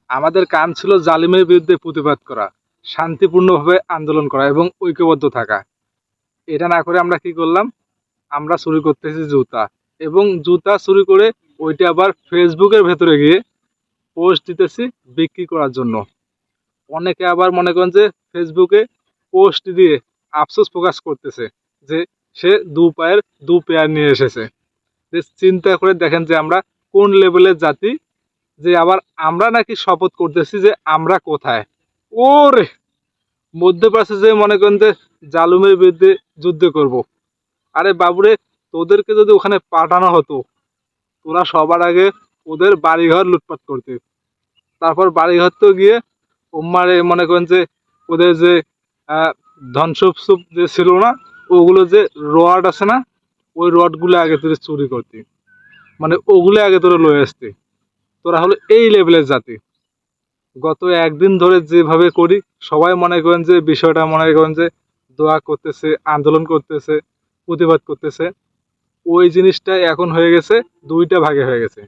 আমাদের কাম ছিল জালিমের বিরুদ্ধে প্রতিবাদ করা, শান্তিপূর্ণভাবে আন্দোলন করা এবং ঐক্যবদ্ধ থাকা। এটা না করে আমরা কি করলাম? আমরা চুরি করতেছি জুতা, এবং জুতা চুরি করে ওইটা আবার ফেসবুকের ভেতরে গিয়ে পোস্ট দিতেছি বিক্রি করার জন্য। অনেকে আবার মনে করেন যে ফেসবুকে পোস্ট দিয়ে আফসোস প্রকাশ করতেছে যে সে দু পায়ের দু পেয়ার নিয়ে এসেছে। যে চিন্তা করে দেখেন যে আমরা কোন লেভেলের জাতি, যে আবার আমরা নাকি শপথ করতেছি যে আমরা কোথায়। ওরে, মধ্যপ্রাচ্যে যে মনে করেন যে জালুমের বিরুদ্ধে যুদ্ধ করব। আরে বাবুরে, তোদেরকে যদি ওখানে পাঠানো হতো, তোরা সবার আগে ওদের বাড়িঘর লুটপাট করতে, তারপর বাড়িঘর তো গিয়ে ওমারে মনে করেন যে ওদের যে ধন সুপ যে ছিল না, ওগুলো যে রড আছে না, ওই রডগুলো আগে তোরা চুরি করতি, মানে ওগুলো আগে তোরা লয়ে আসতি। তোরা হলো এই লেভেলের জাতি। গত একদিন ধরে যেভাবে করি, সবাই মনে করেন যে বিষয়টা মনে করেন যে দোয়া করতেছে, আন্দোলন করতেছে, প্রতিবাদ করতেছে। ওই জিনিসটা এখন হয়ে গেছে দুইটা ভাগে হয়ে গেছে।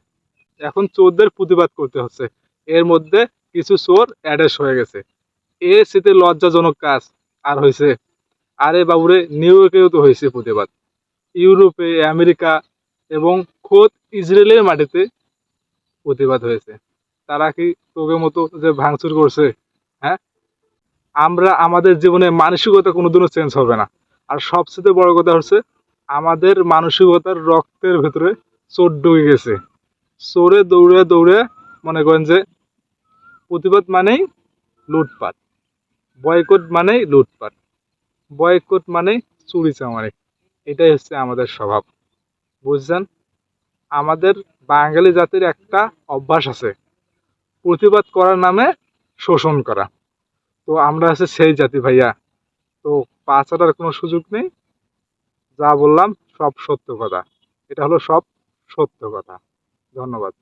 এখন চোরদের প্রতিবাদ করতে হচ্ছে, এর মধ্যে কিছু চোর অ্যাডেস হয়ে গেছে। এর সাথে লজ্জাজনক কাজ আর হয়েছে। আরে বাবুরে, নিউ ইয়র্কেও তো হয়েছে প্রতিবাদ, ইউরোপে, আমেরিকা এবং খোদ ইসরায়েলের মাটিতে প্রতিবাদ হয়েছে। তারা কি তোকে মতো যে ভাঙচুর করছে? হ্যাঁ, আমরা আমাদের জীবনে মানসিকতা কোনোদিনও চেঞ্জ হবে না। আর সবচেয়ে বড় কথা হচ্ছে, আমাদের মানসিকতার রক্তের ভেতরে চোর ঢুকে গেছে। চোরে দৌড়ে দৌড়ে মনে করেন যে প্রতিবাদ মানেই লুটপাট, বয়কট মানেই লুটপাট, বয়কট মানেই চুরি চামারি। এটাই হচ্ছে আমাদের স্বভাব, বুঝছেন? আমাদের বাঙালি জাতির একটা অভ্যাস আছে, প্রতিবাদ করার নামে শোষণ করা। তো আমরা হচ্ছে সেই জাতি ভাইয়া। তো পা চাটার কোনো সুযোগ নেই। যা বললাম সব সত্য কথা, এটা হলো সব সত্য কথা। ধন্যবাদ।